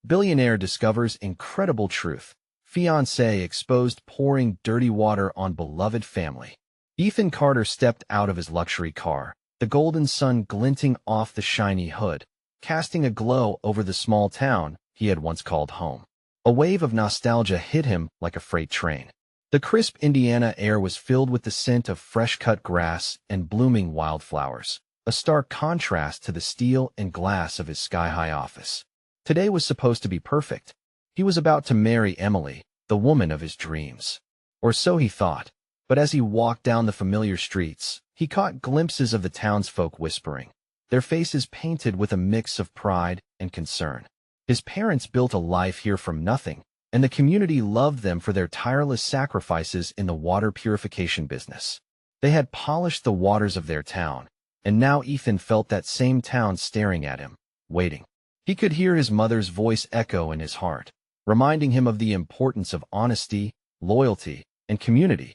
Billionaire discovers incredible truth. Fiancée exposed pouring dirty water on beloved family. Ethan Carter stepped out of his luxury car, the golden sun glinting off the shiny hood, casting a glow over the small town he had once called home. A wave of nostalgia hit him like a freight train. The crisp Indiana air was filled with the scent of fresh-cut grass and blooming wildflowers, a stark contrast to the steel and glass of his sky-high office. Today was supposed to be perfect. He was about to marry Emily, the woman of his dreams. Or so he thought. But as he walked down the familiar streets, he caught glimpses of the townsfolk whispering, their faces painted with a mix of pride and concern. His parents built a life here from nothing, and the community loved them for their tireless sacrifices in the water purification business. They had polished the waters of their town, and now Ethan felt that same town staring at him, waiting. He could hear his mother's voice echo in his heart, reminding him of the importance of honesty, loyalty, and community.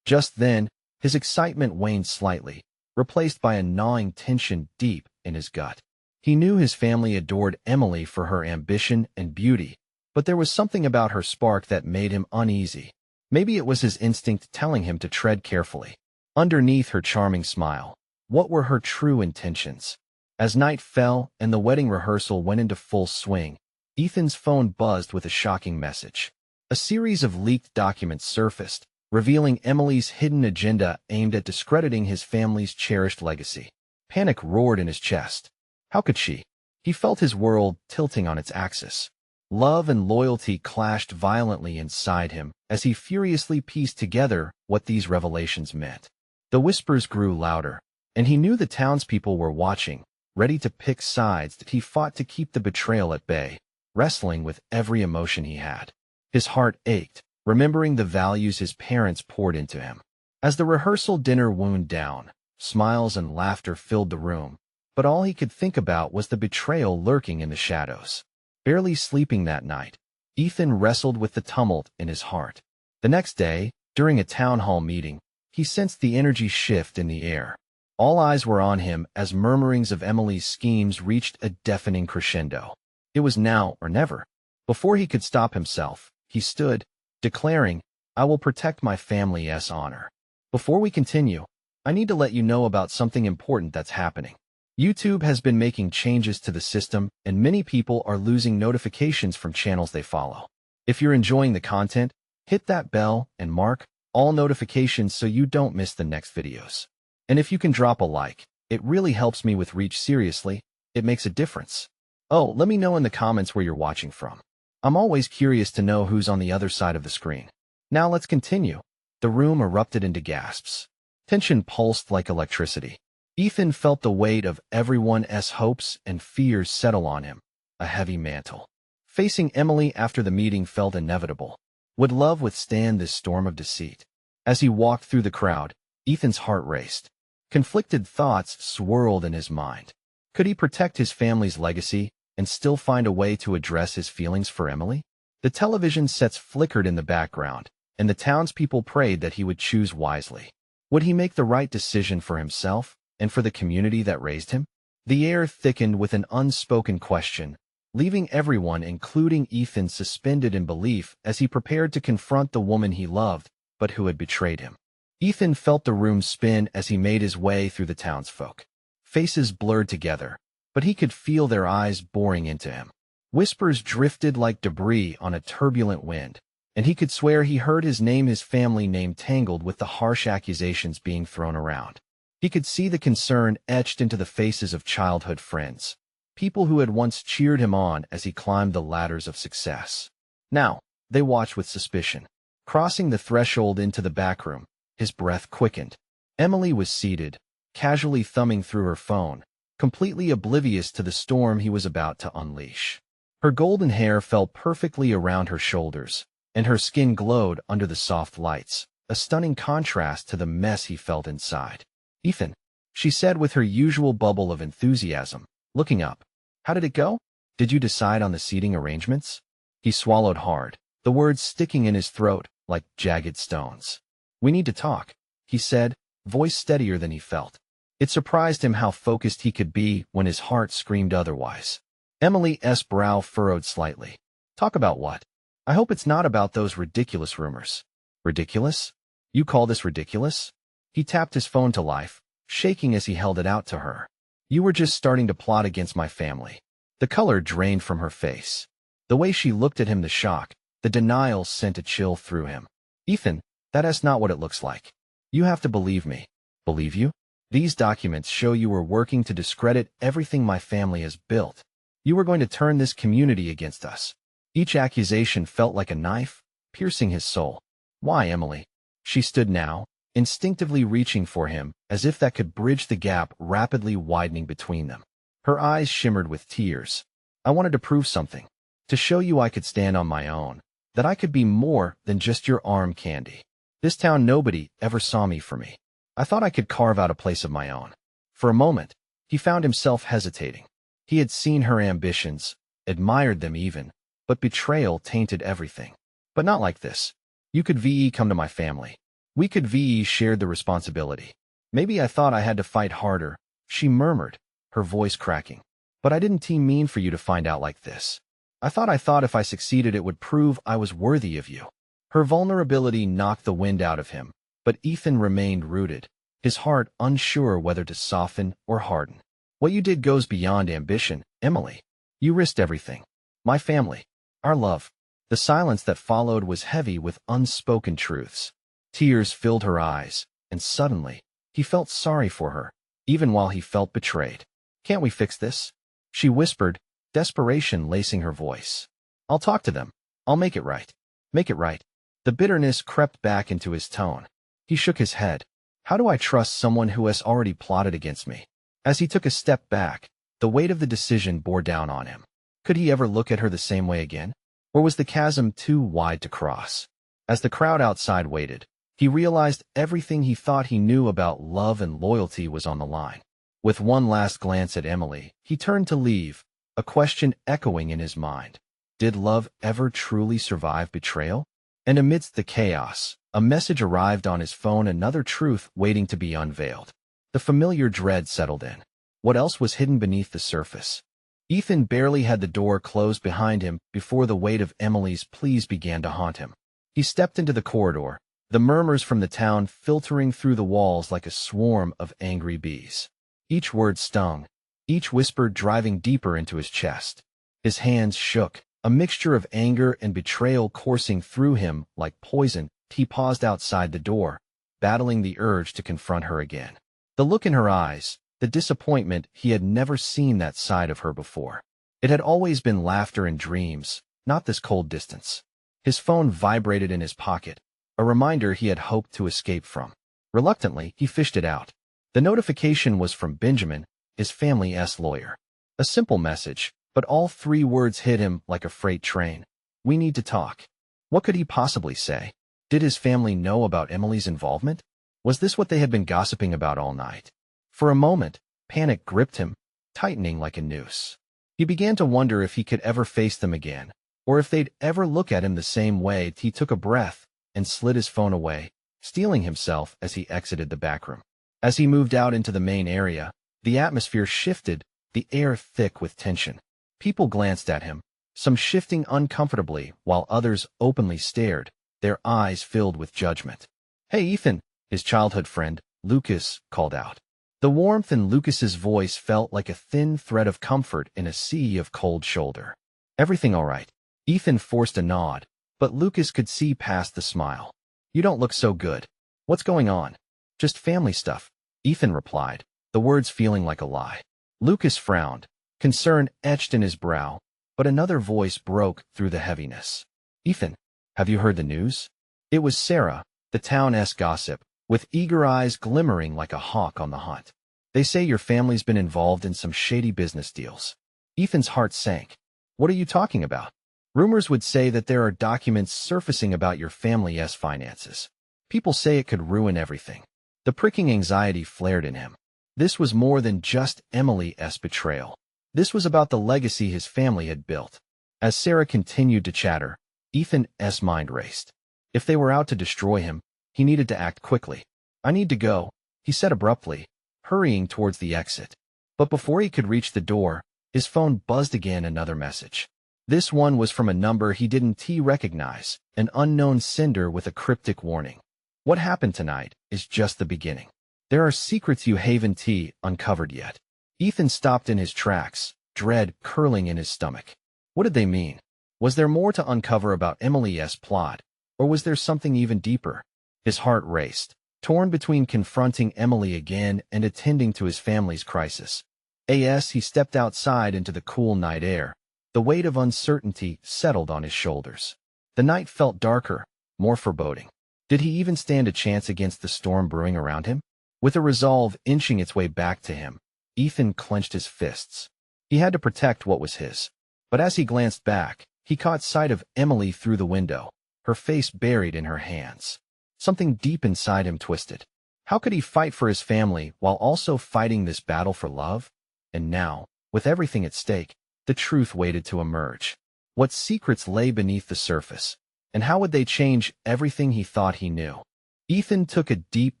Just then, his excitement waned slightly, replaced by a gnawing tension deep in his gut. He knew his family adored Emily for her ambition and beauty, but there was something about her spark that made him uneasy. Maybe it was his instinct telling him to tread carefully. Underneath her charming smile, what were her true intentions? As night fell and the wedding rehearsal went into full swing, Ethan's phone buzzed with a shocking message. A series of leaked documents surfaced, revealing Emily's hidden agenda aimed at discrediting his family's cherished legacy. Panic roared in his chest. How could she? He felt his world tilting on its axis. Love and loyalty clashed violently inside him as he furiously pieced together what these revelations meant. The whispers grew louder, and he knew the townspeople were watching, ready to pick sides. He fought to keep the betrayal at bay, wrestling with every emotion he had. His heart ached, remembering the values his parents poured into him. As the rehearsal dinner wound down, smiles and laughter filled the room, but all he could think about was the betrayal lurking in the shadows. Barely sleeping that night, Ethan wrestled with the tumult in his heart. The next day, during a town hall meeting, he sensed the energy shift in the air. All eyes were on him as murmurings of Emily's schemes reached a deafening crescendo. It was now or never. Before he could stop himself, he stood, declaring, "I will protect my family's honor." Before we continue, I need to let you know about something important that's happening. YouTube has been making changes to the system, and many people are losing notifications from channels they follow. If you're enjoying the content, hit that bell and mark all notifications so you don't miss the next videos. And if you can drop a like, it really helps me with reach. Seriously, it makes a difference. Oh, let me know in the comments where you're watching from. I'm always curious to know who's on the other side of the screen. Now let's continue. The room erupted into gasps. Tension pulsed like electricity. Ethan felt the weight of everyone's hopes and fears settle on him, a heavy mantle. Facing Emily after the meeting felt inevitable. Would love withstand this storm of deceit? As he walked through the crowd, Ethan's heart raced. Conflicted thoughts swirled in his mind. Could he protect his family's legacy and still find a way to address his feelings for Emily? The television sets flickered in the background, and the townspeople prayed that he would choose wisely. Would he make the right decision for himself and for the community that raised him? The air thickened with an unspoken question, leaving everyone, including Ethan, suspended in belief as he prepared to confront the woman he loved, but who had betrayed him. Ethan felt the room spin as he made his way through the townsfolk. Faces blurred together, but he could feel their eyes boring into him. Whispers drifted like debris on a turbulent wind, and he could swear he heard his family name tangled with the harsh accusations being thrown around. He could see the concern etched into the faces of childhood friends, people who had once cheered him on as he climbed the ladders of success. Now, they watched with suspicion. Crossing the threshold into the back room, his breath quickened. Emily was seated, casually thumbing through her phone, completely oblivious to the storm he was about to unleash. Her golden hair fell perfectly around her shoulders, and her skin glowed under the soft lights, a stunning contrast to the mess he felt inside. "Ethan," she said with her usual bubble of enthusiasm, looking up. "How did it go? Did you decide on the seating arrangements?" He swallowed hard, the words sticking in his throat like jagged stones. "We need to talk," he said, voice steadier than he felt. It surprised him how focused he could be when his heart screamed otherwise. Emily's brow furrowed slightly. Talk about what? I hope it's not about those ridiculous rumors. Ridiculous? You call this ridiculous? He tapped his phone to life, shaking as he held it out to her. You were just starting to plot against my family. The color drained from her face. The way she looked at him, the shock, the denial sent a chill through him. Ethan, that's not what it looks like. You have to believe me. Believe you? These documents show you were working to discredit everything my family has built. You were going to turn this community against us. Each accusation felt like a knife, piercing his soul. Why, Emily? She stood now, instinctively reaching for him, as if that could bridge the gap rapidly widening between them. Her eyes shimmered with tears. I wanted to prove something. To show you I could stand on my own. That I could be more than just your arm candy. This town, nobody ever saw me for me. I thought I could carve out a place of my own. For a moment, he found himself hesitating. He had seen her ambitions, admired them even, but betrayal tainted everything. But not like this. You could come to my family. We could shared the responsibility. Maybe I thought I had to fight harder, she murmured, her voice cracking. But I didn't mean for you to find out like this. I thought if I succeeded it would prove I was worthy of you. Her vulnerability knocked the wind out of him, but Ethan remained rooted, his heart unsure whether to soften or harden. What you did goes beyond ambition, Emily. You risked everything. My family. Our love. The silence that followed was heavy with unspoken truths. Tears filled her eyes, and suddenly, he felt sorry for her, even while he felt betrayed. Can't we fix this? She whispered, desperation lacing her voice. I'll talk to them. I'll make it right. Make it right. The bitterness crept back into his tone. He shook his head. How do I trust someone who has already plotted against me? As he took a step back, the weight of the decision bore down on him. Could he ever look at her the same way again? Or was the chasm too wide to cross? As the crowd outside waited, he realized everything he thought he knew about love and loyalty was on the line. With one last glance at Emily, he turned to leave, a question echoing in his mind. Did love ever truly survive betrayal? And amidst the chaos, a message arrived on his phone, another truth waiting to be unveiled. The familiar dread settled in. What else was hidden beneath the surface? Ethan barely had the door closed behind him before the weight of Emily's pleas began to haunt him. He stepped into the corridor, the murmurs from the town filtering through the walls like a swarm of angry bees. Each word stung, each whisper driving deeper into his chest. His hands shook, a mixture of anger and betrayal coursing through him like poison. He paused outside the door, battling the urge to confront her again. The look in her eyes, the disappointment, he had never seen that side of her before. It had always been laughter and dreams, not this cold distance. His phone vibrated in his pocket, a reminder he had hoped to escape from. Reluctantly, he fished it out. The notification was from Benjamin, his family's lawyer. A simple message, but all three words hit him like a freight train. We need to talk. What could he possibly say? Did his family know about Emily's involvement? Was this what they had been gossiping about all night? For a moment, panic gripped him, tightening like a noose. He began to wonder if he could ever face them again, or if they'd ever look at him the same way. He took a breath and slid his phone away, steeling himself as he exited the back room. As he moved out into the main area, the atmosphere shifted, the air thick with tension. People glanced at him, some shifting uncomfortably while others openly stared, their eyes filled with judgment. Hey, Ethan, his childhood friend, Lucas, called out. The warmth in Lucas's voice felt like a thin thread of comfort in a sea of cold shoulder. Everything all right? Ethan forced a nod, but Lucas could see past the smile. You don't look so good. What's going on? Just family stuff, Ethan replied, the words feeling like a lie. Lucas frowned, concern etched in his brow, but another voice broke through the heaviness. Ethan, have you heard the news? It was Sarah, the town's gossip, with eager eyes glimmering like a hawk on the hunt. They say your family's been involved in some shady business deals. Ethan's heart sank. What are you talking about? Rumors would say that there are documents surfacing about your family's finances. People say it could ruin everything. The pricking anxiety flared in him. This was more than just Emily's betrayal. This was about the legacy his family had built. As Sarah continued to chatter, Ethan's mind raced. If they were out to destroy him, he needed to act quickly. I need to go, he said abruptly, hurrying towards the exit. But before he could reach the door, His phone buzzed again, another message. This one was from a number he didn't recognize, an unknown sender with a cryptic warning. What happened tonight is just the beginning. There are secrets you haven't uncovered yet. Ethan stopped in his tracks, dread curling in his stomach. What did they mean? Was there more to uncover about Emily's plot, or was there something even deeper? His heart raced, torn between confronting Emily again and attending to his family's crisis. He stepped outside into the cool night air. The weight of uncertainty settled on his shoulders. The night felt darker, more foreboding. Did he even stand a chance against the storm brewing around him? With a resolve inching its way back to him, Ethan clenched his fists. He had to protect what was his. But as he glanced back, he caught sight of Emily through the window, her face buried in her hands. Something deep inside him twisted. How could he fight for his family while also fighting this battle for love? And now, with everything at stake, the truth waited to emerge. What secrets lay beneath the surface? And how would they change everything he thought he knew? Ethan took a deep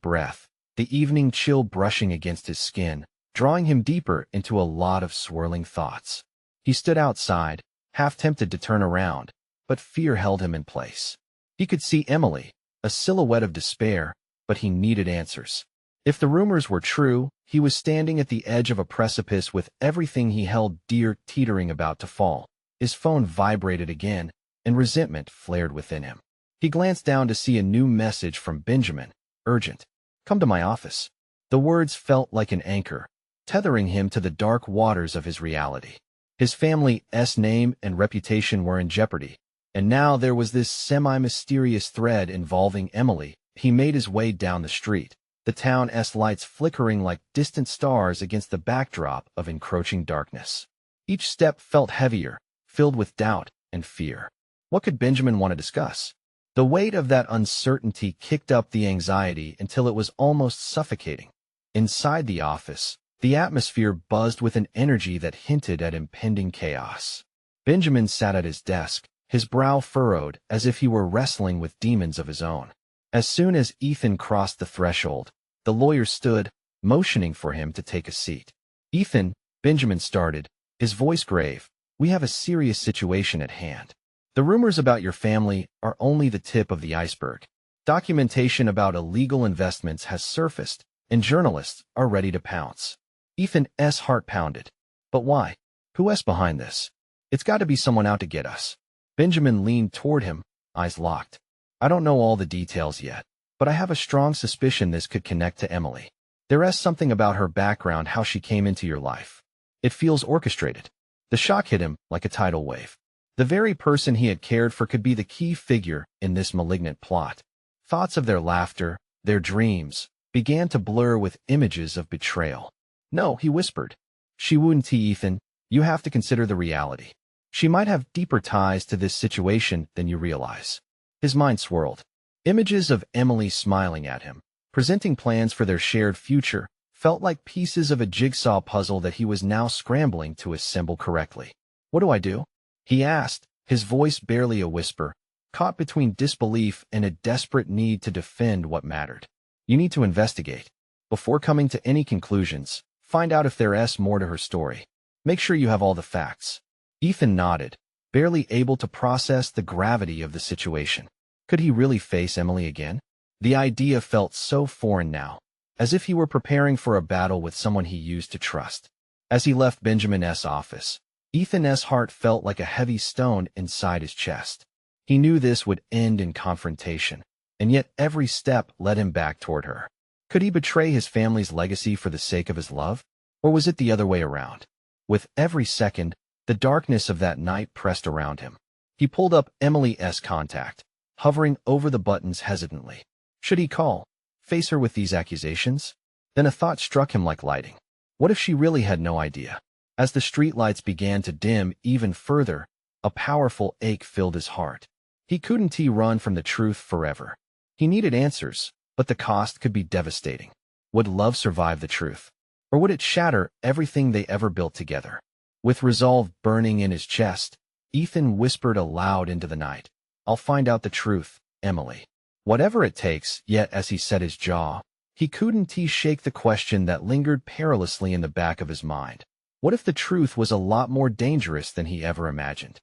breath, the evening chill brushing against his skin, drawing him deeper into a lot of swirling thoughts. He stood outside, half tempted to turn around, but fear held him in place. He could see Emily, a silhouette of despair, but he needed answers. If the rumors were true, he was standing at the edge of a precipice with everything he held dear teetering about to fall. His phone vibrated again, and resentment flared within him. He glanced down to see a new message from Benjamin. Urgent. Come to my office. The words felt like an anchor, tethering him to the dark waters of his reality. His family's name and reputation were in jeopardy, and now there was this semi-mysterious thread involving Emily. He made his way down the street, the town's lights flickering like distant stars against the backdrop of encroaching darkness. Each step felt heavier, filled with doubt and fear. What could Benjamin want to discuss? The weight of that uncertainty kicked up the anxiety until it was almost suffocating. Inside the office, the atmosphere buzzed with an energy that hinted at impending chaos. Benjamin sat at his desk, his brow furrowed as if he were wrestling with demons of his own. As soon as Ethan crossed the threshold, the lawyer stood, motioning for him to take a seat. Ethan, Benjamin started, his voice grave, we have a serious situation at hand. The rumors about your family are only the tip of the iceberg. Documentation about illegal investments has surfaced, and journalists are ready to pounce. Ethan's heart pounded. But why? Who's behind this? It's got to be someone out to get us. Benjamin leaned toward him, eyes locked. I don't know all the details yet, but I have a strong suspicion this could connect to Emily. There's something about her background, how she came into your life. It feels orchestrated. The shock hit him like a tidal wave. The very person he had cared for could be the key figure in this malignant plot. Thoughts of their laughter, their dreams, began to blur with images of betrayal. No, he whispered. She wouldn't, Ethan. You have to consider the reality. She might have deeper ties to this situation than you realize. His mind swirled. Images of Emily smiling at him, presenting plans for their shared future, felt like pieces of a jigsaw puzzle that he was now scrambling to assemble correctly. What do I do? He asked, his voice barely a whisper, caught between disbelief and a desperate need to defend what mattered. You need to investigate. Before coming to any conclusions, find out if there's more to her story. Make sure you have all the facts. Ethan nodded, barely able to process the gravity of the situation. Could he really face Emily again? The idea felt so foreign now, as if he were preparing for a battle with someone he used to trust. As he left Benjamin's office, Ethan's heart felt like a heavy stone inside his chest. He knew this would end in confrontation, and yet every step led him back toward her. Could he betray his family's legacy for the sake of his love? Or was it the other way around? With every second, the darkness of that night pressed around him. He pulled up Emily's contact, hovering over the buttons hesitantly. Should he call? Face her with these accusations? Then a thought struck him like lightning. What if she really had no idea? As the streetlights began to dim even further, a powerful ache filled his heart. He couldn't run from the truth forever. He needed answers, but the cost could be devastating. Would love survive the truth? Or would it shatter everything they ever built together? With resolve burning in his chest, Ethan whispered aloud into the night, I'll find out the truth, Emily. Whatever it takes, yet as he set his jaw, he couldn't shake the question that lingered perilously in the back of his mind. What if the truth was a lot more dangerous than he ever imagined?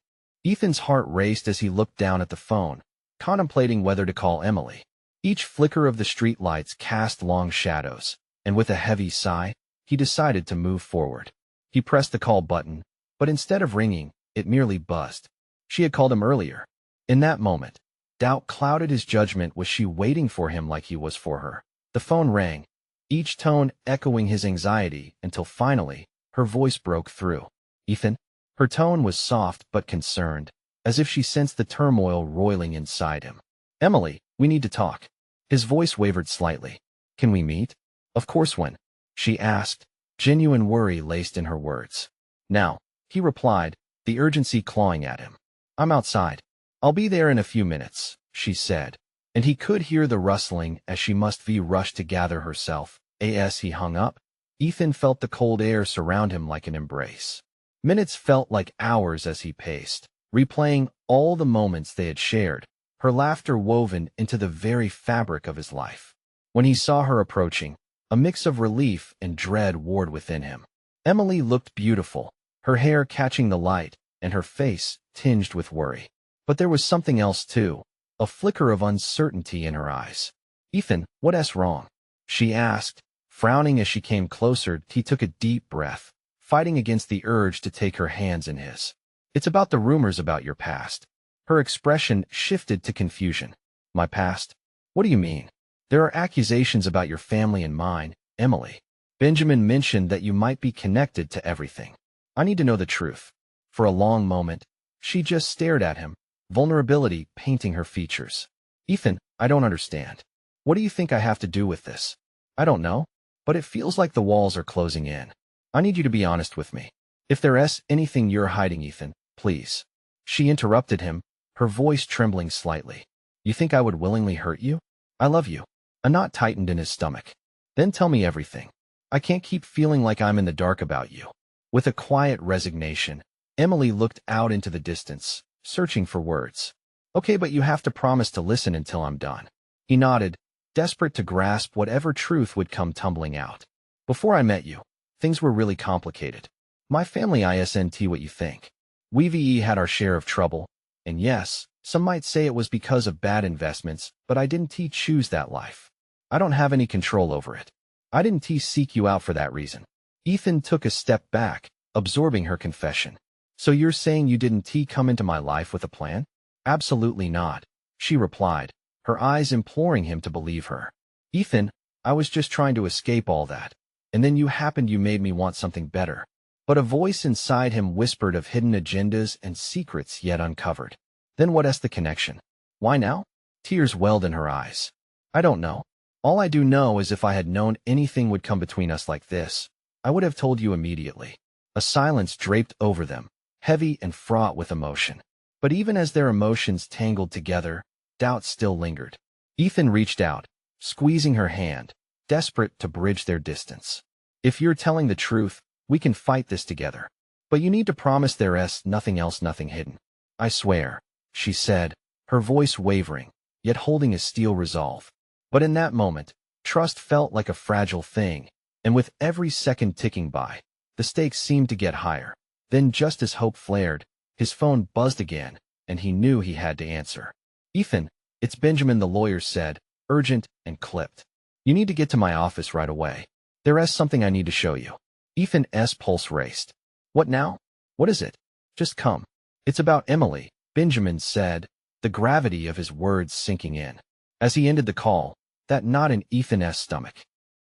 Ethan's heart raced as he looked down at the phone, contemplating whether to call Emily. Each flicker of the streetlights cast long shadows, and with a heavy sigh, he decided to move forward. He pressed the call button, but instead of ringing, it merely buzzed. She had called him earlier. In that moment, doubt clouded his judgment. Was she waiting for him like he was for her? The phone rang, each tone echoing his anxiety, until finally, her voice broke through. Ethan? Her tone was soft but concerned, as if she sensed the turmoil roiling inside him. Emily, we need to talk. His voice wavered slightly. Can we meet? Of course. When? She asked, genuine worry laced in her words. Now, he replied, the urgency clawing at him. I'm outside. I'll be there in a few minutes, she said, and he could hear the rustling as she must be rushed to gather herself. As he hung up, Ethan felt the cold air surround him like an embrace. Minutes felt like hours as he paced, replaying all the moments they had shared, her laughter woven into the very fabric of his life. When he saw her approaching, a mix of relief and dread warred within him. Emily looked beautiful, her hair catching the light, and her face tinged with worry. But there was something else too, a flicker of uncertainty in her eyes. Ethan, what's wrong? She asked, frowning as she came closer. He took a deep breath, fighting against the urge to take her hands in his. It's about the rumors about your past. Her expression shifted to confusion. My past? What do you mean? There are accusations about your family and mine, Emily. Benjamin mentioned that you might be connected to everything. I need to know the truth. For a long moment, she just stared at him, vulnerability painting her features. Ethan, I don't understand. What do you think I have to do with this? I don't know, but it feels like the walls are closing in. I need you to be honest with me. If there's anything you're hiding, Ethan, please. She interrupted him, her voice trembling slightly. You think I would willingly hurt you? I love you. A knot tightened in his stomach. Then tell me everything. I can't keep feeling like I'm in the dark about you. With a quiet resignation, Emily looked out into the distance, searching for words. Okay, but you have to promise to listen until I'm done. He nodded, desperate to grasp whatever truth would come tumbling out. Before I met you, things were really complicated. My family isn't what you think. We had our share of trouble, and yes, some might say it was because of bad investments, but I didn't choose that life. I don't have any control over it. I didn't seek you out for that reason. Ethan took a step back, absorbing her confession. So you're saying you didn't come into my life with a plan? Absolutely not, she replied, her eyes imploring him to believe her. Ethan, I was just trying to escape all that. And then you made me want something better. But a voice inside him whispered of hidden agendas and secrets yet uncovered. Then what's the connection? Why now? Tears welled in her eyes. I don't know. All I do know is if I had known anything would come between us like this, I would have told you immediately. A silence draped over them, heavy and fraught with emotion. But even as their emotions tangled together, doubt still lingered. Ethan reached out, squeezing her hand, desperate to bridge their distance. If you're telling the truth, we can fight this together. But you need to promise there's nothing else, nothing hidden. I swear, she said, her voice wavering, yet holding a steel resolve. But in that moment, trust felt like a fragile thing, and with every second ticking by, the stakes seemed to get higher. Then just as hope flared, his phone buzzed again, and he knew he had to answer. Ethan, it's Benjamin, the lawyer said, urgent and clipped. You need to get to my office right away. There's something I need to show you. Ethan's pulse raced. What now? What is it? Just come. It's about Emily, Benjamin said, the gravity of his words sinking in. As he ended the call, that knot in Ethan's stomach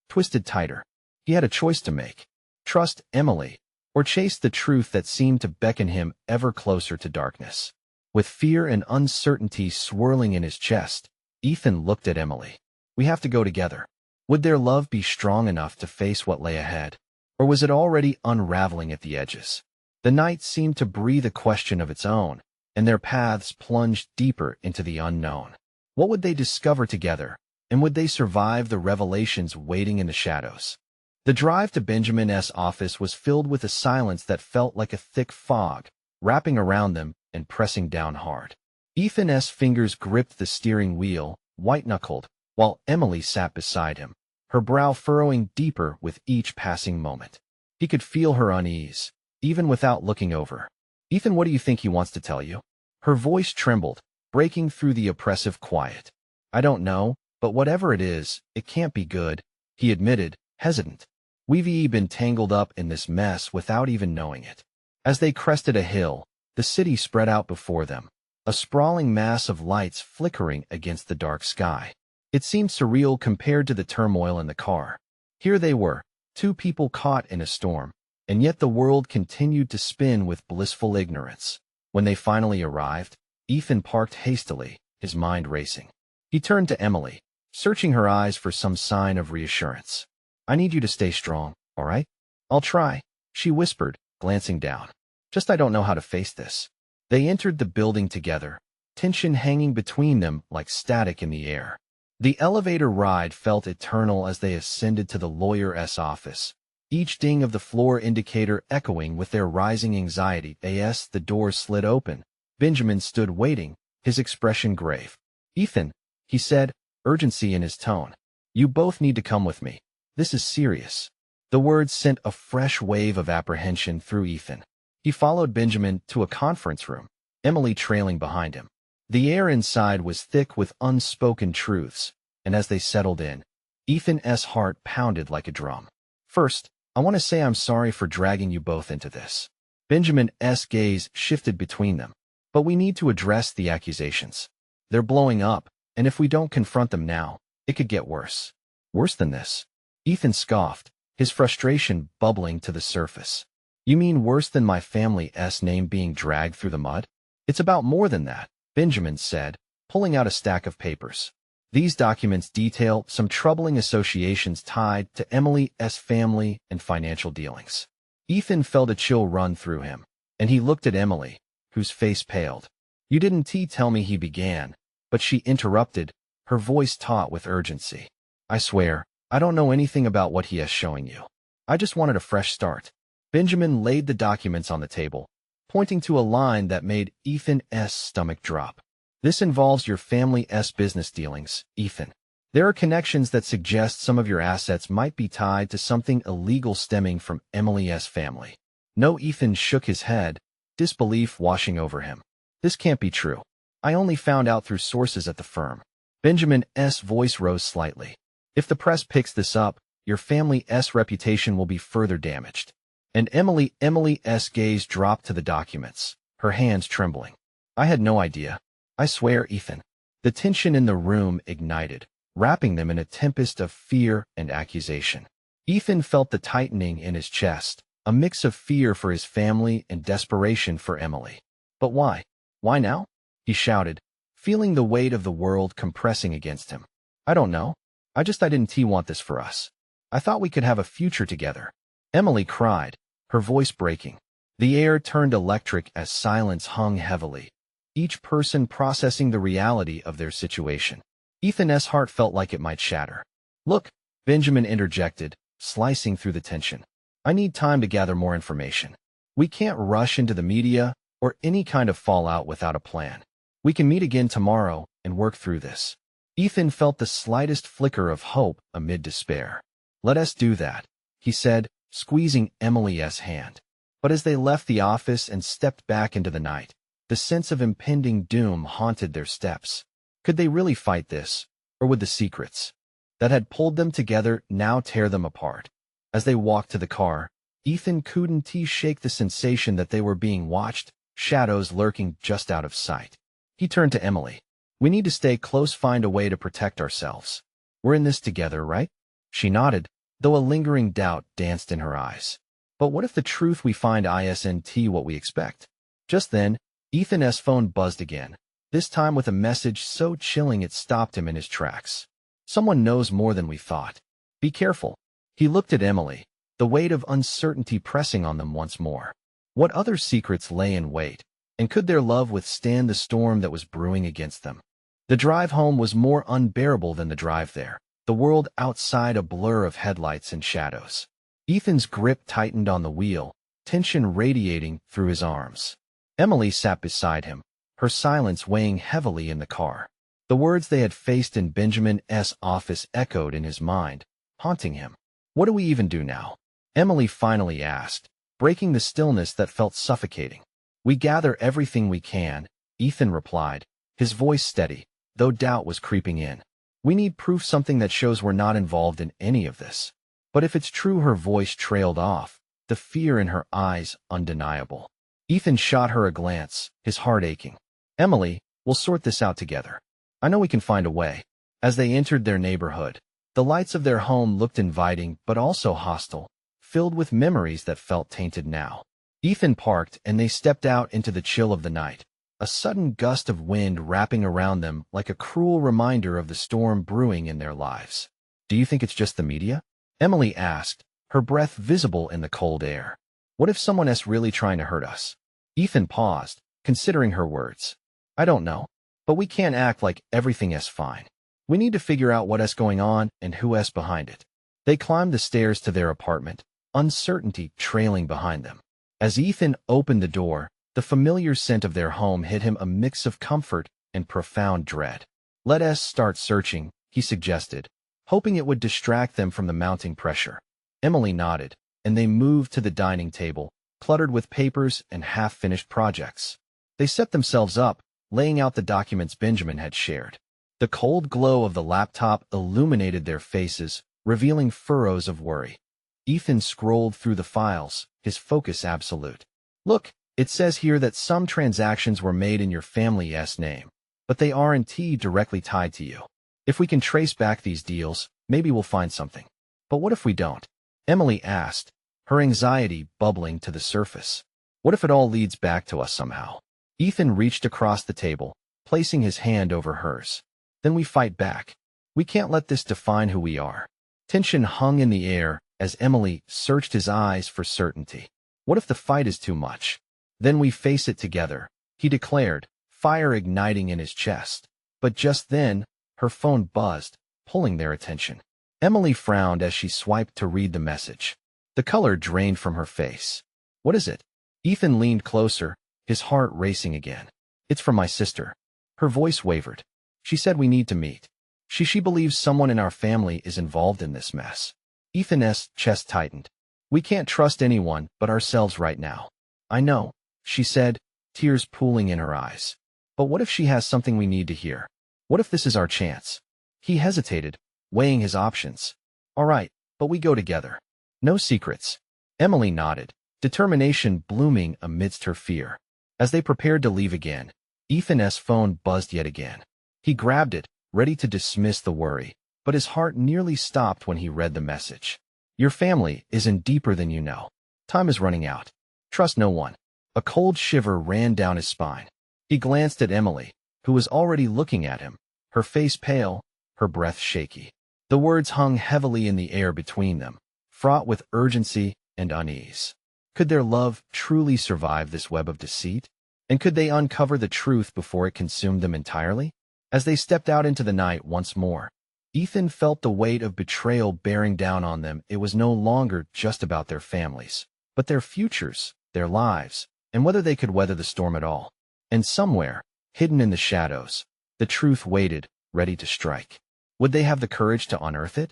twisted tighter. He had a choice to make. Trust Emily, or chase the truth that seemed to beckon him ever closer to darkness. With fear and uncertainty swirling in his chest, Ethan looked at Emily. We have to go together. Would their love be strong enough to face what lay ahead? Or was it already unraveling at the edges? The night seemed to breathe a question of its own, and their paths plunged deeper into the unknown. What would they discover together, and would they survive the revelations waiting in the shadows? The drive to Benjamin's office was filled with a silence that felt like a thick fog, wrapping around them and pressing down hard. Ethan's fingers gripped the steering wheel, white-knuckled, while Emily sat beside him, her brow furrowing deeper with each passing moment. He could feel her unease, even without looking over. "Ethan, what do you think he wants to tell you?" Her voice trembled, breaking through the oppressive quiet. "I don't know, but whatever it is, it can't be good," he admitted, hesitant. "We've been tangled up in this mess without even knowing it." As they crested a hill, the city spread out before them, a sprawling mass of lights flickering against the dark sky. It seemed surreal compared to the turmoil in the car. Here they were, two people caught in a storm, and yet the world continued to spin with blissful ignorance. When they finally arrived, Ethan parked hastily, his mind racing. He turned to Emily, searching her eyes for some sign of reassurance. "I need you to stay strong, all right?" "I'll try," she whispered, glancing down. "Just I don't know how to face this." They entered the building together, tension hanging between them like static in the air. The elevator ride felt eternal as they ascended to the lawyer's office, each ding of the floor indicator echoing with their rising anxiety. As the doors slid open, Benjamin stood waiting, his expression grave. "Ethan," he said, urgency in his tone. "You both need to come with me. This is serious." The words sent a fresh wave of apprehension through Ethan. He followed Benjamin to a conference room, Emily trailing behind him. The air inside was thick with unspoken truths, and as they settled in, Ethan's heart pounded like a drum. "First, I want to say I'm sorry for dragging you both into this." Benjamin's gaze shifted between them. "But we need to address the accusations. They're blowing up, and if we don't confront them now, it could get worse." "Worse than this?" Ethan scoffed, his frustration bubbling to the surface. "You mean worse than my family's name being dragged through the mud?" "It's about more than that," Benjamin said, pulling out a stack of papers. "These documents detail some troubling associations tied to Emily's family and financial dealings." Ethan felt a chill run through him, and he looked at Emily, whose face paled. "You didn't tell me," he began, but she interrupted, her voice taut with urgency. "I swear, I don't know anything about what he is showing you. I just wanted a fresh start." Benjamin laid the documents on the table, pointing to a line that made Ethan's stomach drop. "This involves your family's business dealings, Ethan. There are connections that suggest some of your assets might be tied to something illegal stemming from Emily's family." "No," Ethan shook his head, disbelief washing over him. "This can't be true. I only found out through sources at the firm." Benjamin's voice rose slightly. "If the press picks this up, your family's reputation will be further damaged." And Emily's gaze dropped to the documents, her hands trembling. "I had no idea. I swear, Ethan." The tension in the room ignited, wrapping them in a tempest of fear and accusation. Ethan felt the tightening in his chest, a mix of fear for his family and desperation for Emily. "But why? Why now?" he shouted, feeling the weight of the world compressing against him. "I don't know. I didn't want this for us. I thought we could have a future together." Emily cried, her voice breaking. The air turned electric as silence hung heavily, each person processing the reality of their situation. Ethan's heart felt like it might shatter. "Look," Benjamin interjected, slicing through the tension. "I need time to gather more information. We can't rush into the media or any kind of fallout without a plan. We can meet again tomorrow and work through this." Ethan felt the slightest flicker of hope amid despair. "Let us do that," he said, squeezing Emily's hand. But as they left the office and stepped back into the night, the sense of impending doom haunted their steps. Could they really fight this, or would the secrets that had pulled them together now tear them apart? As they walked to the car, Ethan couldn't shake the sensation that they were being watched, shadows lurking just out of sight. He turned to Emily. "We need to stay close, find a way to protect ourselves. We're in this together, right?" She nodded, though a lingering doubt danced in her eyes. "But what if the truth we find isn't what we expect?" Just then, Ethan's phone buzzed again, this time with a message so chilling it stopped him in his tracks. "Someone knows more than we thought. Be careful." He looked at Emily, the weight of uncertainty pressing on them once more. What other secrets lay in wait, and could their love withstand the storm that was brewing against them? The drive home was more unbearable than the drive there, the world outside a blur of headlights and shadows. Ethan's grip tightened on the wheel, tension radiating through his arms. Emily sat beside him, her silence weighing heavily in the car. The words they had faced in Benjamin's office echoed in his mind, haunting him. "What do we even do now?" Emily finally asked, breaking the stillness that felt suffocating. We gather everything we can, Ethan replied, his voice steady, though doubt was creeping in. We need proof, something that shows we're not involved in any of this. But if it's true, her voice trailed off, the fear in her eyes undeniable. Ethan shot her a glance, his heart aching. Emily, we'll sort this out together. I know we can find a way. As they entered their neighborhood, the lights of their home looked inviting but also hostile, filled with memories that felt tainted now. Ethan parked and they stepped out into the chill of the night, a sudden gust of wind wrapping around them like a cruel reminder of the storm brewing in their lives. Do you think it's just the media? Emily asked, her breath visible in the cold air. What if someone else really trying to hurt us? Ethan paused, considering her words. I don't know, but we can't act like everything is fine. We need to figure out what is going on and who is behind it. They climbed the stairs to their apartment, uncertainty trailing behind them. As Ethan opened the door, the familiar scent of their home hit him, a mix of comfort and profound dread. Let us start searching, he suggested, hoping it would distract them from the mounting pressure. Emily nodded, and they moved to the dining table, cluttered with papers and half-finished projects. They set themselves up, laying out the documents Benjamin had shared. The cold glow of the laptop illuminated their faces, revealing furrows of worry. Ethan scrolled through the files, his focus absolute. Look, it says here that some transactions were made in your family's name, but they aren't directly tied to you. If we can trace back these deals, maybe we'll find something. But what if we don't? Emily asked, her anxiety bubbling to the surface. What if it all leads back to us somehow? Ethan reached across the table, placing his hand over hers. Then we fight back. We can't let this define who we are. Tension hung in the air as Emily searched his eyes for certainty. What if the fight is too much? Then we face it together, he declared, fire igniting in his chest. But just then, her phone buzzed, pulling their attention. Emily frowned as she swiped to read the message. The color drained from her face. What is it? Ethan leaned closer, his heart racing again. It's from my sister. Her voice wavered. She said we need to meet. She believes someone in our family is involved in this mess. Ethan's chest tightened. We can't trust anyone but ourselves right now. I know, she said, tears pooling in her eyes. But what if she has something we need to hear? What if this is our chance? He hesitated, weighing his options. All right, but we go together. No secrets. Emily nodded, determination blooming amidst her fear. As they prepared to leave again, Ethan's phone buzzed yet again. He grabbed it, ready to dismiss the worry, but his heart nearly stopped when he read the message. Your family is in deeper than you know. Time is running out. Trust no one. A cold shiver ran down his spine. He glanced at Emily, who was already looking at him, her face pale, her breath shaky. The words hung heavily in the air between them, fraught with urgency and unease. Could their love truly survive this web of deceit? And could they uncover the truth before it consumed them entirely? As they stepped out into the night once more, Ethan felt the weight of betrayal bearing down on them. It was no longer just about their families, but their futures, their lives, and whether they could weather the storm at all. And somewhere, hidden in the shadows, the truth waited, ready to strike. Would they have the courage to unearth it?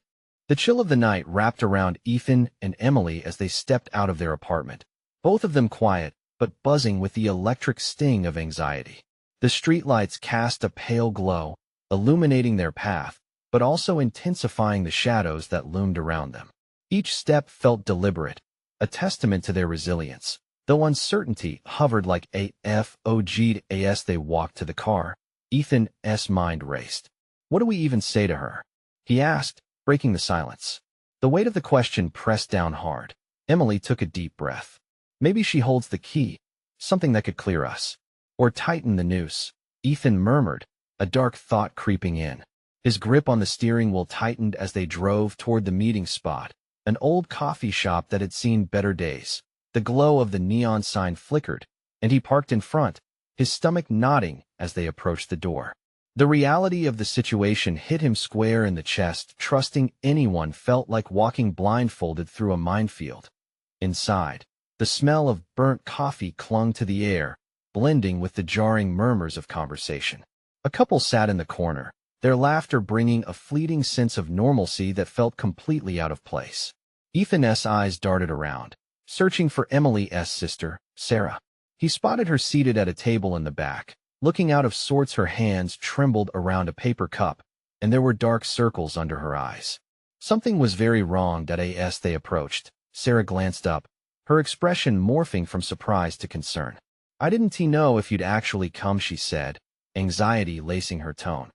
The chill of the night wrapped around Ethan and Emily as they stepped out of their apartment, both of them quiet, but buzzing with the electric sting of anxiety. The streetlights cast a pale glow, illuminating their path, but also intensifying the shadows that loomed around them. Each step felt deliberate, a testament to their resilience. Though uncertainty hovered like a fog as they walked to the car, Ethan's mind raced. What do we even say to her? He asked, breaking the silence. The weight of the question pressed down hard. Emily took a deep breath. Maybe she holds the key, something that could clear us. Or tighten the noose, Ethan murmured, a dark thought creeping in. His grip on the steering wheel tightened as they drove toward the meeting spot, an old coffee shop that had seen better days. The glow of the neon sign flickered, and he parked in front, his stomach nodding as they approached the door. The reality of the situation hit him square in the chest. Trusting anyone felt like walking blindfolded through a minefield. Inside, the smell of burnt coffee clung to the air, blending with the jarring murmurs of conversation. A couple sat in the corner, their laughter bringing a fleeting sense of normalcy that felt completely out of place. Ethan's eyes darted around, searching for Emily's sister, Sarah. He spotted her seated at a table in the back, looking out of sorts. Her hands trembled around a paper cup, and there were dark circles under her eyes. Something was very wrong. As they approached, Sarah glanced up, her expression morphing from surprise to concern. "I didn't know if you'd actually come," she said, anxiety lacing her tone.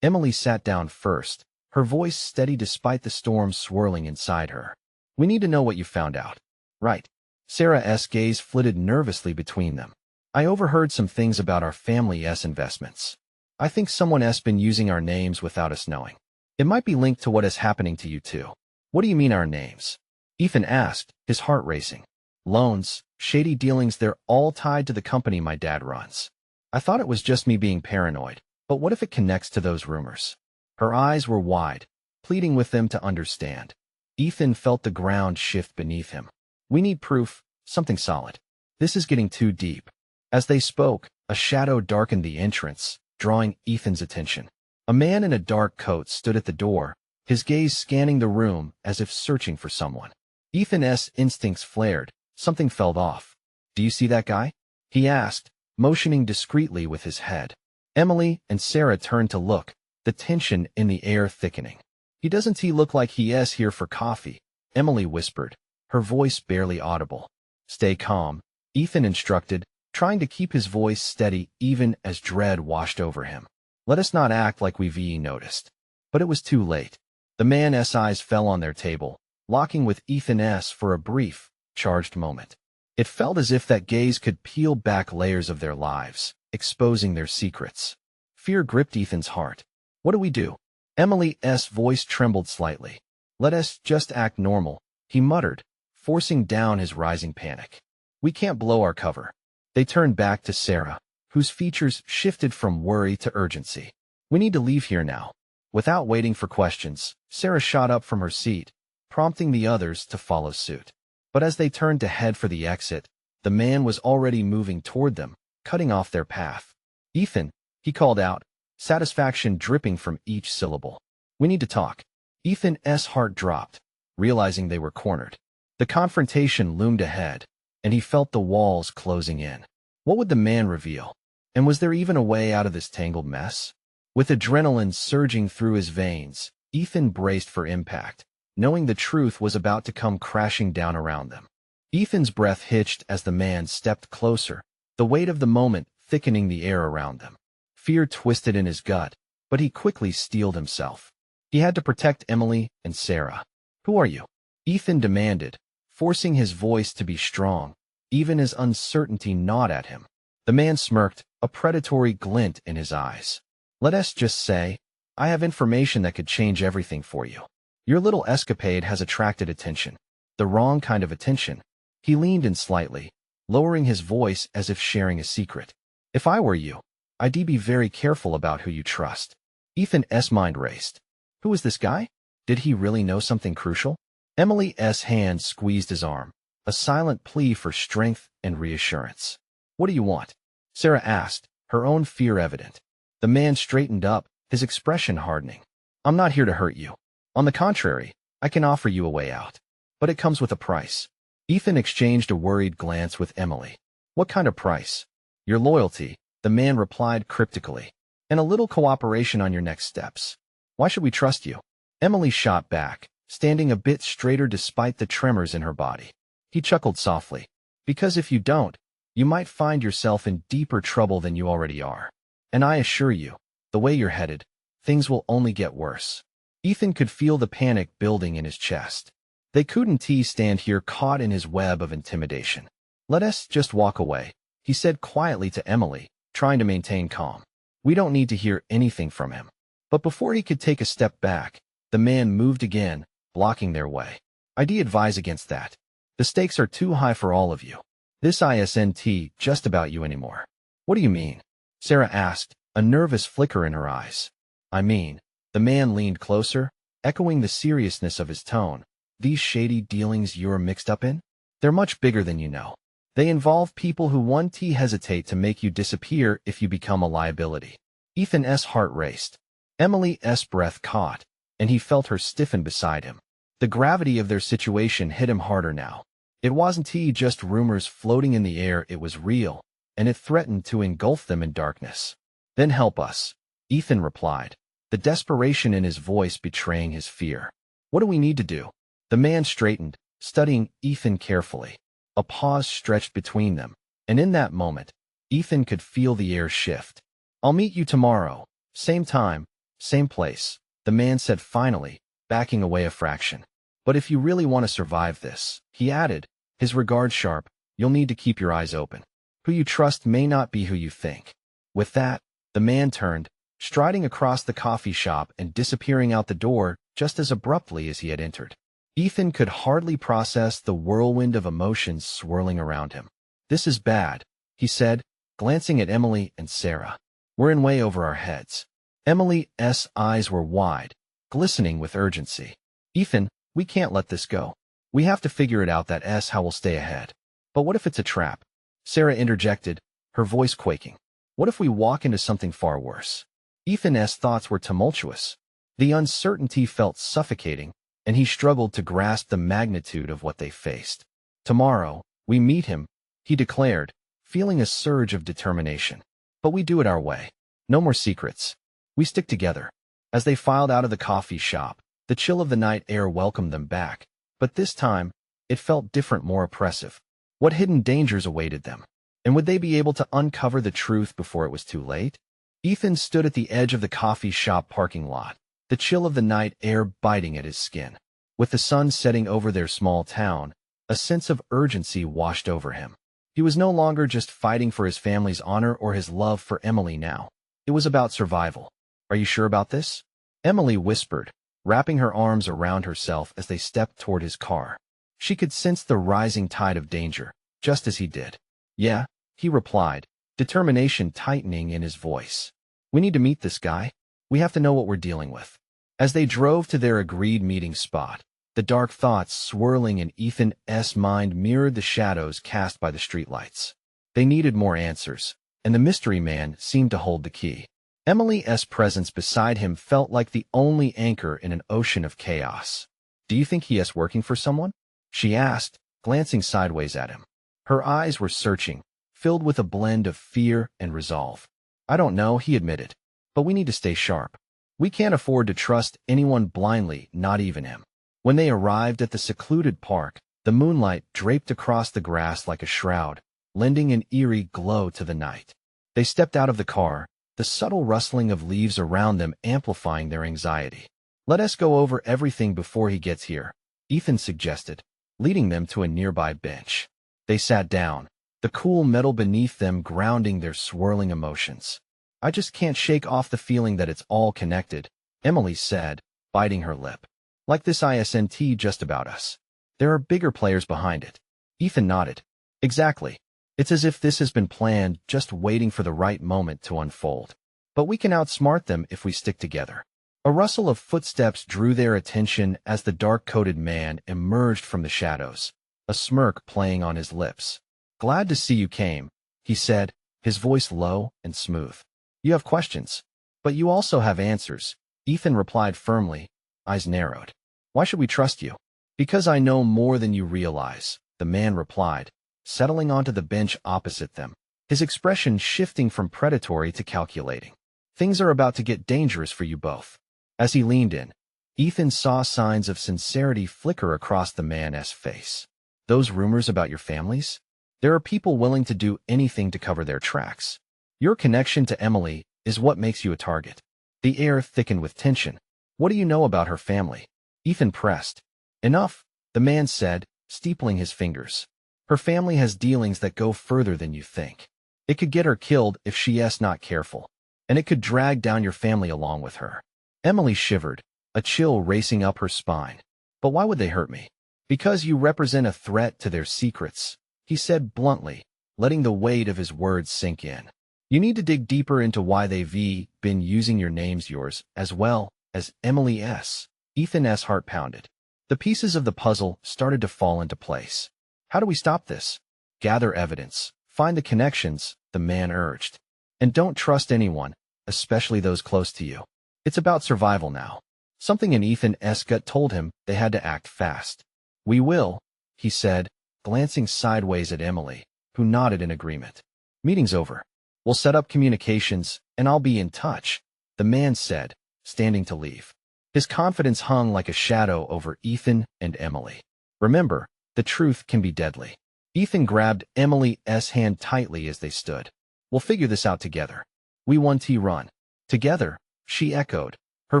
Emily sat down first, her voice steady despite the storm swirling inside her. "We need to know what you found out." "Right." Sarah's gaze flitted nervously between them. "I overheard some things about our family's investments. I think someone's been using our names without us knowing. It might be linked to what is happening to you too." "What do you mean our names?" Ethan asked, his heart racing. "Loans, shady dealings, they're all tied to the company my dad runs. I thought it was just me being paranoid, but what if it connects to those rumors?" Her eyes were wide, pleading with them to understand. Ethan felt the ground shift beneath him. "We need proof, something solid. This is getting too deep." As they spoke, a shadow darkened the entrance, drawing Ethan's attention. A man in a dark coat stood at the door, his gaze scanning the room as if searching for someone. Ethan's instincts flared. Something felt off. "Do you see that guy?" he asked, motioning discreetly with his head. Emily and Sarah turned to look, the tension in the air thickening. Doesn't he look like he is here for coffee?" Emily whispered, her voice barely audible. "Stay calm," Ethan instructed, trying to keep his voice steady even as dread washed over him. "Let us not act like we've noticed." But it was too late. The man's eyes fell on their table, locking with Ethan's for a brief, charged moment. It felt as if that gaze could peel back layers of their lives, exposing their secrets. Fear gripped Ethan's heart. "What do we do?" Emily's voice trembled slightly. "Let us just act normal," he muttered, forcing down his rising panic. "We can't blow our cover." They turned back to Sarah, whose features shifted from worry to urgency. "We need to leave here now." Without waiting for questions, Sarah shot up from her seat, prompting the others to follow suit. But as they turned to head for the exit, the man was already moving toward them, cutting off their path. "Ethan," he called out, satisfaction dripping from each syllable. "We need to talk." Ethan's heart dropped, realizing they were cornered. The confrontation loomed ahead, and he felt the walls closing in. What would the man reveal? And was there even a way out of this tangled mess? With adrenaline surging through his veins, Ethan braced for impact, knowing the truth was about to come crashing down around them. Ethan's breath hitched as the man stepped closer, the weight of the moment thickening the air around them. Fear twisted in his gut, but he quickly steeled himself. He had to protect Emily and Sarah. "Who are you?" Ethan demanded, forcing his voice to be strong, even as uncertainty gnawed at him. The man smirked, a predatory glint in his eyes. "Let us just say, I have information that could change everything for you. Your little escapade has attracted attention. The wrong kind of attention." He leaned in slightly, lowering his voice as if sharing a secret. "If I were you, I'd be very careful about who you trust." Ethan's mind raced. Who was this guy? Did he really know something crucial? Emily's hand squeezed his arm, a silent plea for strength and reassurance. "What do you want?" Sarah asked, her own fear evident. The man straightened up, his expression hardening. "I'm not here to hurt you. On the contrary, I can offer you a way out. But it comes with a price." Ethan exchanged a worried glance with Emily. "What kind of price?" "Your loyalty," the man replied cryptically, "and a little cooperation on your next steps." "Why should we trust you?" Emily shot back, standing a bit straighter despite the tremors in her body. He chuckled softly. "Because if you don't, you might find yourself in deeper trouble than you already are. And I assure you, the way you're headed, things will only get worse." Ethan could feel the panic building in his chest. They couldn't stand here caught in his web of intimidation. "Let us just walk away," he said quietly to Emily, trying to maintain calm. "We don't need to hear anything from him." But before he could take a step back, the man moved again, blocking their way. "I'd advise against that. The stakes are too high for all of you. This isn't just about you anymore." "What do you mean?" Sarah asked, a nervous flicker in her eyes. "I mean," the man leaned closer, echoing the seriousness of his tone, "these shady dealings you're mixed up in? They're much bigger than you know. They involve people who won't hesitate to make you disappear if you become a liability." Ethan's heart raced. Emily's breath caught, and he felt her stiffen beside him. The gravity of their situation hit him harder now. It wasn't just rumors floating in the air, it was real, and it threatened to engulf them in darkness. Then help us, Ethan replied, the desperation in his voice betraying his fear. What do we need to do? The man straightened, studying Ethan carefully. A pause stretched between them, and in that moment, Ethan could feel the air shift. I'll meet you tomorrow, same time, same place, the man said finally, backing away a fraction. But if you really want to survive this, he added, his regard sharp, you'll need to keep your eyes open. Who you trust may not be who you think. With that, the man turned, striding across the coffee shop and disappearing out the door just as abruptly as he had entered. Ethan could hardly process the whirlwind of emotions swirling around him. This is bad, he said, glancing at Emily and Sarah. We're in way over our heads. Emily's eyes were wide, glistening with urgency. Ethan, we can't let this go. We have to figure it out, that's how we'll stay ahead. But what if it's a trap? Sarah interjected, her voice quaking. What if we walk into something far worse? Ethan's thoughts were tumultuous. The uncertainty felt suffocating, and he struggled to grasp the magnitude of what they faced. Tomorrow, we meet him, he declared, feeling a surge of determination. But we do it our way. No more secrets. We stick together. As they filed out of the coffee shop, the chill of the night air welcomed them back, but this time, it felt different, more oppressive. What hidden dangers awaited them? And would they be able to uncover the truth before it was too late? Ethan stood at the edge of the coffee shop parking lot, the chill of the night air biting at his skin. With the sun setting over their small town, a sense of urgency washed over him. He was no longer just fighting for his family's honor or his love for Emily now. It was about survival. Are you sure about this? Emily whispered, wrapping her arms around herself as they stepped toward his car. She could sense the rising tide of danger, just as he did. Yeah, he replied, determination tightening in his voice. We need to meet this guy. We have to know what we're dealing with. As they drove to their agreed meeting spot, the dark thoughts swirling in Ethan's mind mirrored the shadows cast by the streetlights. They needed more answers, and the mystery man seemed to hold the key. Emily's presence beside him felt like the only anchor in an ocean of chaos. Do you think he is working for someone? She asked, glancing sideways at him. Her eyes were searching, filled with a blend of fear and resolve. I don't know, he admitted, but we need to stay sharp. We can't afford to trust anyone blindly, not even him. When they arrived at the secluded park, the moonlight draped across the grass like a shroud, lending an eerie glow to the night. They stepped out of the car, the subtle rustling of leaves around them amplifying their anxiety. Let us go over everything before he gets here, Ethan suggested, leading them to a nearby bench. They sat down, the cool metal beneath them grounding their swirling emotions. I just can't shake off the feeling that it's all connected, Emily said, biting her lip. Like this isn't just about us. There are bigger players behind it. Ethan nodded. Exactly. It's as if this has been planned, just waiting for the right moment to unfold. But we can outsmart them if we stick together. A rustle of footsteps drew their attention as the dark-coated man emerged from the shadows, a smirk playing on his lips. Glad to see you came, he said, his voice low and smooth. You have questions, but you also have answers, Ethan replied firmly, eyes narrowed. Why should we trust you? Because I know more than you realize, the man replied, settling onto the bench opposite them, his expression shifting from predatory to calculating. Things are about to get dangerous for you both. As he leaned in, Ethan saw signs of sincerity flicker across the man's face. Those rumors about your families? There are people willing to do anything to cover their tracks. Your connection to Emily is what makes you a target. The air thickened with tension. What do you know about her family? Ethan pressed. Enough, the man said, steepling his fingers. Her family has dealings that go further than you think. It could get her killed if she's not careful, and it could drag down your family along with her. Emily shivered, a chill racing up her spine. But why would they hurt me? Because you represent a threat to their secrets, he said bluntly, letting the weight of his words sink in. You need to dig deeper into why they've been using your names, yours, as well as Emily's. Ethan's heart pounded. The pieces of the puzzle started to fall into place. How do we stop this? Gather evidence. Find the connections, the man urged. And don't trust anyone, especially those close to you. It's about survival now. Something in Ethan's gut told him they had to act fast. "We will," he said, glancing sideways at Emily, who nodded in agreement. "Meeting's over. We'll set up communications, and I'll be in touch," the man said, standing to leave. His confidence hung like a shadow over Ethan and Emily. Remember, the truth can be deadly. Ethan grabbed Emily's hand tightly as they stood. "We'll figure this out together. We want to run." "Together," she echoed, her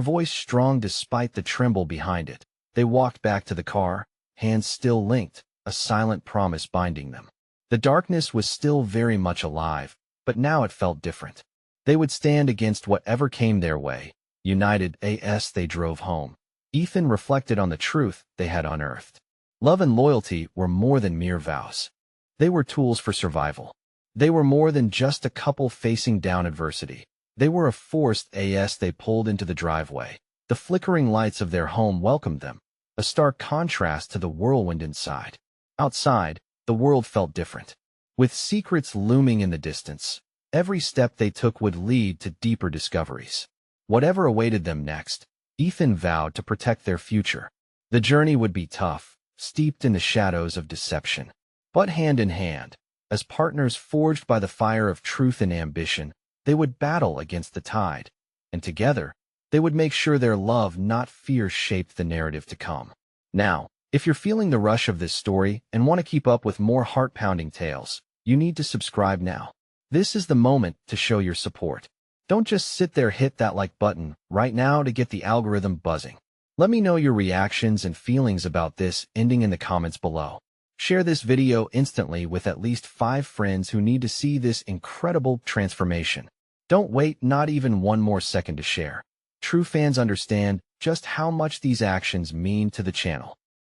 voice strong despite the tremble behind it. They walked back to the car, hands still linked, a silent promise binding them. The darkness was still very much alive, but now it felt different. They would stand against whatever came their way. United as they drove home, Ethan reflected on the truth they had unearthed. Love and loyalty were more than mere vows. They were tools for survival. They were more than just a couple facing down adversity. They were a force as they pulled into the driveway. The flickering lights of their home welcomed them, a stark contrast to the whirlwind inside. Outside, the world felt different. With secrets looming in the distance, every step they took would lead to deeper discoveries. Whatever awaited them next, Ethan vowed to protect their future. The journey would be tough, steeped in the shadows of deception. But hand in hand, as partners forged by the fire of truth and ambition, they would battle against the tide, and together, they would make sure their love, not fear, shaped the narrative to come. Now, if you're feeling the rush of this story and want to keep up with more heart-pounding tales, you need to subscribe now. This is the moment to show your support. Don't just sit there, hit that like button right now to get the algorithm buzzing. Let me know your reactions and feelings about this ending in the comments below. Share this video instantly with at least 5 friends who need to see this incredible transformation. Don't wait not even one more second to share. True fans understand just how much these actions mean to the channel.